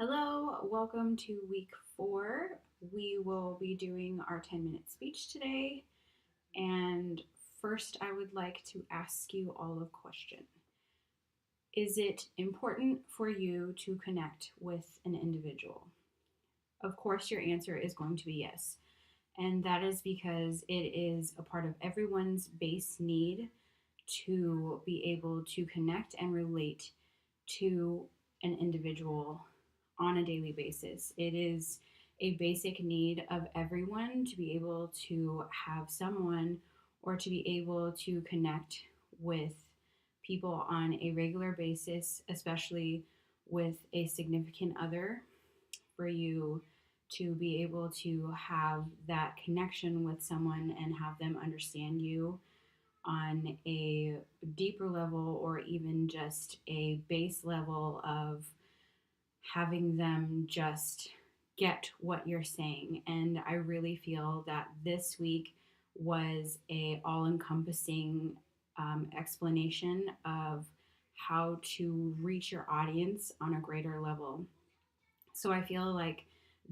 Hello, welcome to week 4. We will be doing our 10-minute speech today. And first, I would like to ask you all a question. Is it important for you to connect with an individual? Of course, your answer is going to be yes. And that is because it is a part of everyone's base need to be able to connect and relate to an individual on a daily basis. It is a basic need of everyone to be able to have someone or to be able to connect with people on a regular basis, especially with a significant other, for you to be able to have that connection with someone and have them understand you on a deeper level or even just a base level of having them just get what you're saying. And I really feel that this week was a all-encompassing explanation of how to reach your audience on a greater level. So I feel like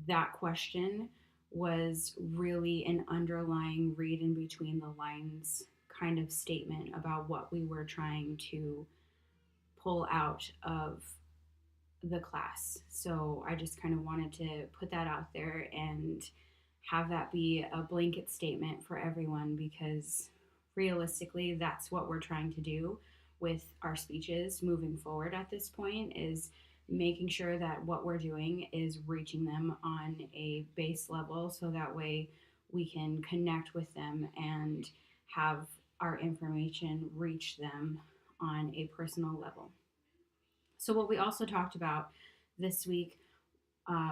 that question was really an underlying read in between the lines kind of statement about what we were trying to pull out of the class. So I just kind of wanted to put that out there and have that be a blanket statement for everyone, because realistically that's what we're trying to do with our speeches moving forward at this point, is making sure that what we're doing is reaching them on a base level so that way we can connect with them and have our information reach them on a personal level. So, what we also talked about this week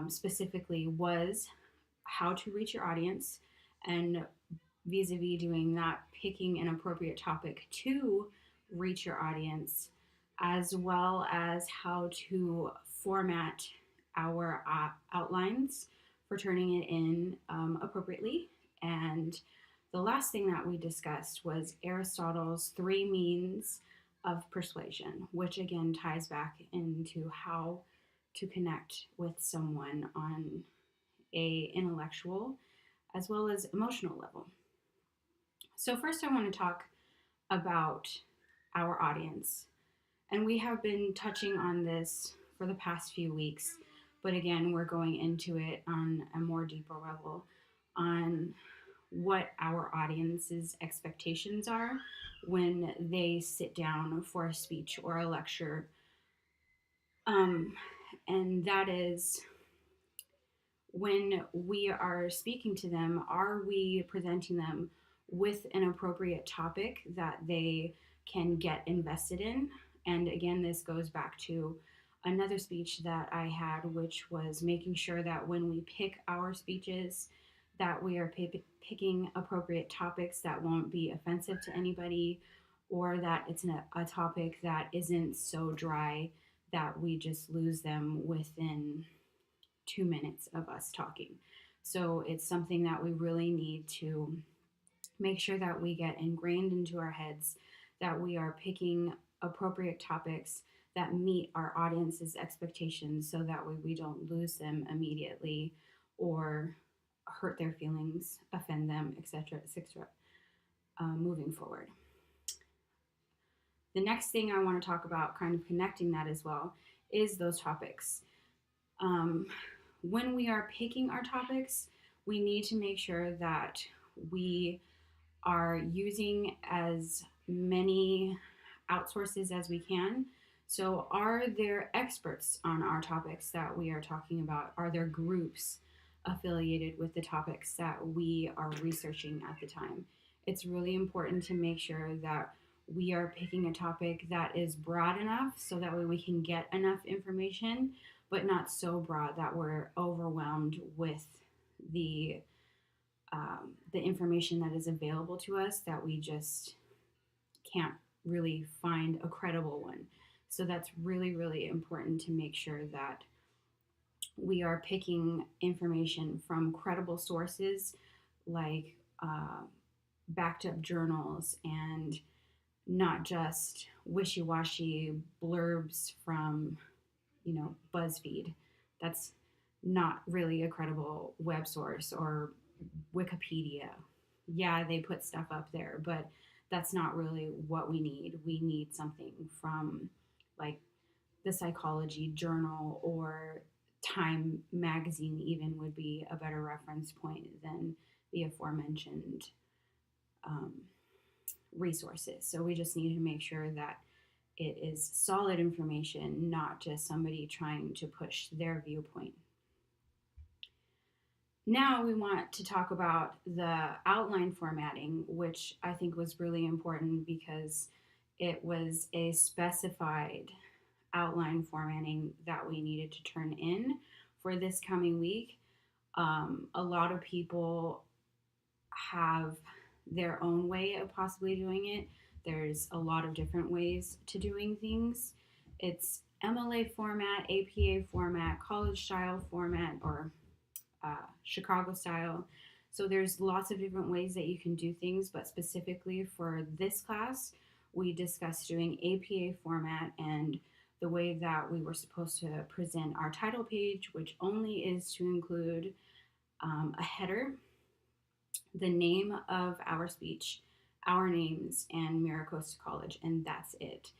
specifically was how to reach your audience, and vis a vis doing that, picking an appropriate topic to reach your audience, as well as how to format our outlines for turning it in appropriately. And the last thing that we discussed was Aristotle's three means of persuasion, which again ties back into how to connect with someone on a intellectual as well as emotional level. So first I want to talk about our audience. And we have been touching on this for the past few weeks, but again, we're going into it on a more deeper level on what our audience's expectations are when they sit down for a speech or a lecture. And that is, when we are speaking to them, are we presenting them with an appropriate topic that they can get invested in? And again, this goes back to another speech that I had, which was making sure that when we pick our speeches, that we are picking appropriate topics that won't be offensive to anybody, or that it's a topic that isn't so dry that we just lose them within 2 minutes of us talking. So it's something that we really need to make sure that we get ingrained into our heads, that we are picking appropriate topics that meet our audience's expectations, so that way we don't lose them immediately or hurt their feelings, offend them, etc., etc., moving forward. The next thing I want to talk about, kind of connecting that as well, is those topics. When we are picking our topics, we need to make sure that we are using as many outsources as we can. So, are there experts on our topics that we are talking about? Are there groups affiliated with the topics that we are researching at the time? It's really important to make sure that we are picking a topic that is broad enough so that way we can get enough information, but not so broad that we're overwhelmed with the information that is available to us, that we just can't really find a credible one. So that's really, really important to make sure that we are picking information from credible sources, like backed up journals, and not just wishy-washy blurbs from, BuzzFeed That's not really a credible web source. Or Wikipedia. Yeah, they put stuff up there, but that's not really what we need. We need something from like the Psychology Journal or Time magazine, even would be a better reference point than the aforementioned um, resources. So we just need to make sure that it is solid information, not just somebody trying to push their viewpoint. Now we want to talk about the outline formatting, which I think was really important because it was a specified outline formatting that we needed to turn in for this coming week. A lot of people have their own way of possibly doing it. There's a lot of different ways to doing things. It's MLA format, APA format, college style format, or Chicago style. So there's lots of different ways that you can do things, but specifically for this class, we discussed doing APA format and the way that we were supposed to present our title page, which only is to include a header, the name of our speech, our names, and MiraCosta College, and that's it.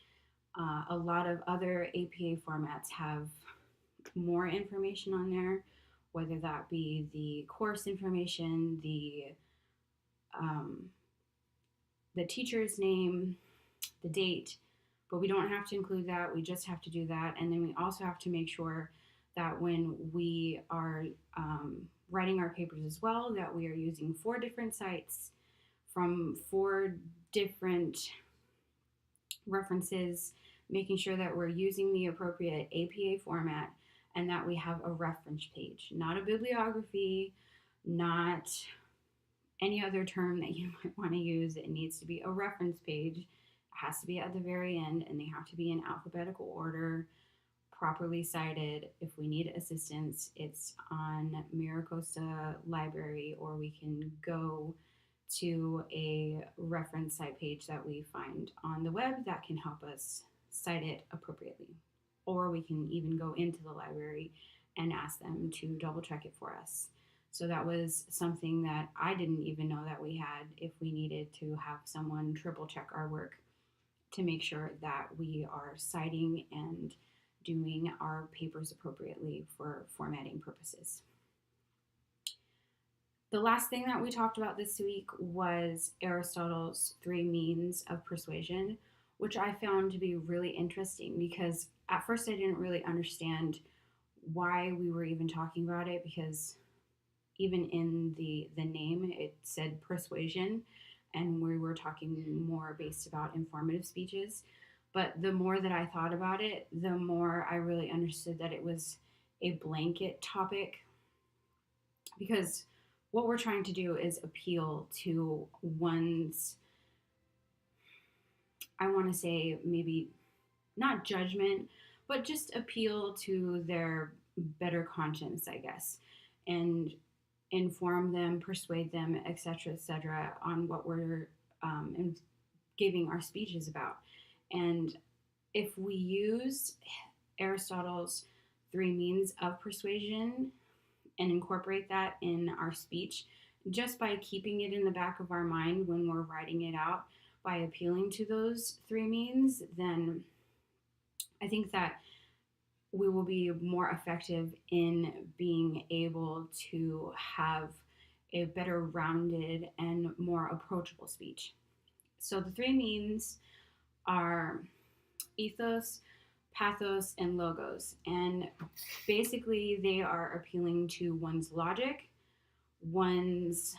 A lot of other APA formats have more information on there, whether that be the course information, um, the teacher's name, the date, but we don't have to include that. We just have to do that. And then we also have to make sure that when we are writing our papers as well, that we are using 4 different sites from 4 different references, making sure that we're using the appropriate APA format and that we have a reference page, not a bibliography, not any other term that you might want to use. It needs to be a reference page. It has to be at the very end, and they have to be in alphabetical order, properly cited. If we need assistance, it's on MiraCosta Library, or we can go to a reference site page that we find on the web that can help us cite it appropriately. Or we can even go into the library and ask them to double check it for us. So that was something that I didn't even know that we had, if we needed to have someone triple check our work to make sure that we are citing and doing our papers appropriately for formatting purposes. The last thing that we talked about this week was Aristotle's 3 means of persuasion, which I found to be really interesting because at first I didn't really understand why we were even talking about it, because even in the name it said persuasion, and we were talking more based about informative speeches. But the more that I thought about it, the more I really understood that it was a blanket topic, because what we're trying to do is appeal to one's, I want to say, maybe not judgment, but just appeal to their better conscience, I guess, and inform them, persuade them, etc., on what we're giving our speeches about. And if we use Aristotle's 3 means of persuasion and incorporate that in our speech, just by keeping it in the back of our mind when we're writing it out, by appealing to those 3 means, then I think that we will be more effective in being able to have a better rounded and more approachable speech. So the 3 means are ethos, pathos, and logos. And basically they are appealing to one's logic, one's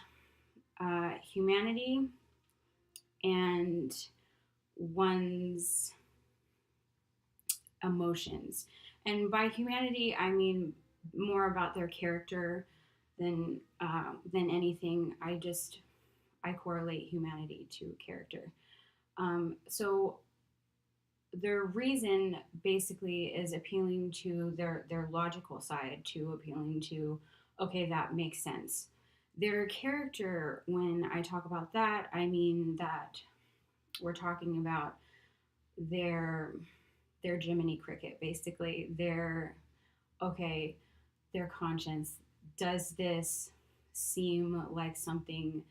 humanity, and one's emotions. And by humanity, I mean more about their character than anything. I correlate humanity to character. So their reason basically is appealing to their logical side, to appealing to, okay, that makes sense. Their character, when I talk about that, I mean that we're talking about their Jiminy Cricket, basically. Their, okay, their conscience. Does this seem like something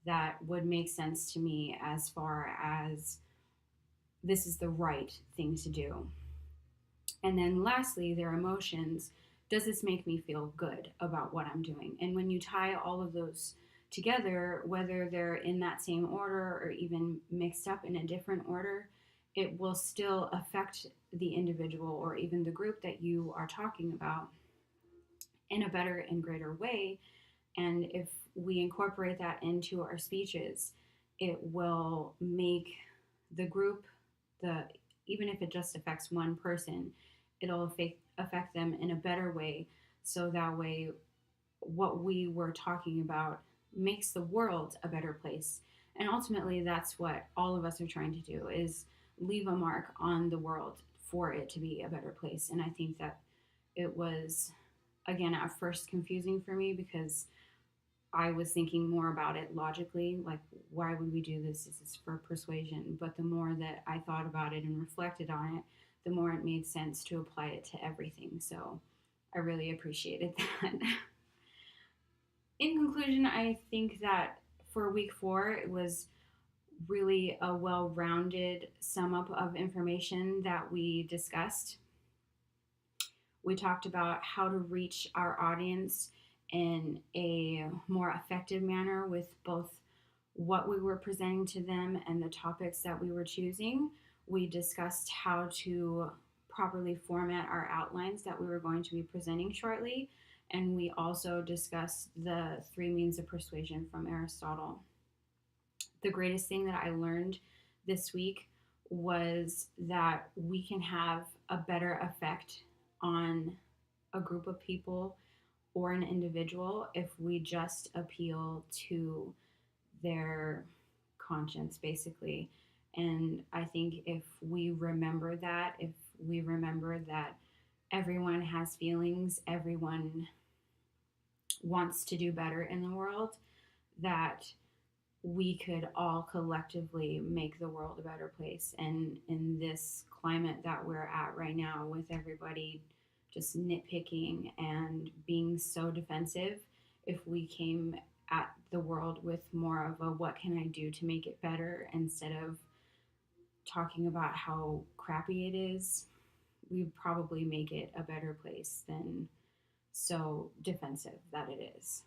that would make sense to me as far as this is the right thing to do? And then lastly, their emotions. Does this make me feel good about what I'm doing? And when you tie all of those together, whether they're in that same order or even mixed up in a different order, it will still affect the individual or even the group that you are talking about in a better and greater way. And if we incorporate that into our speeches, it will make the group, the even if it just affects one person, it'll affect them in a better way. So that way, what we were talking about makes the world a better place. And ultimately, that's what all of us are trying to do, is leave a mark on the world for it to be a better place. And I think that it was, again, at first confusing for me because I was thinking more about it logically, like, why would we do this? Is this for persuasion? But the more that I thought about it and reflected on it, the more it made sense to apply it to everything. So I really appreciated that. In conclusion, I think that for week 4, it was really a well rounded sum up of information that we discussed. We talked about how to reach our audience in a more effective manner with both what we were presenting to them and the topics that we were choosing. We discussed how to properly format our outlines that we were going to be presenting shortly. And we also discussed the 3 means of persuasion from Aristotle. The greatest thing that I learned this week was that we can have a better effect on a group of people or an individual if we just appeal to their conscience, basically. And I think if we remember that, if we remember that everyone has feelings, everyone wants to do better in the world, that we could all collectively make the world a better place. And in this climate that we're at right now, with everybody just nitpicking and being so defensive, if we came at the world with more of a what can I do to make it better instead of talking about how crappy it is, we'd probably make it a better place than so defensive that it is.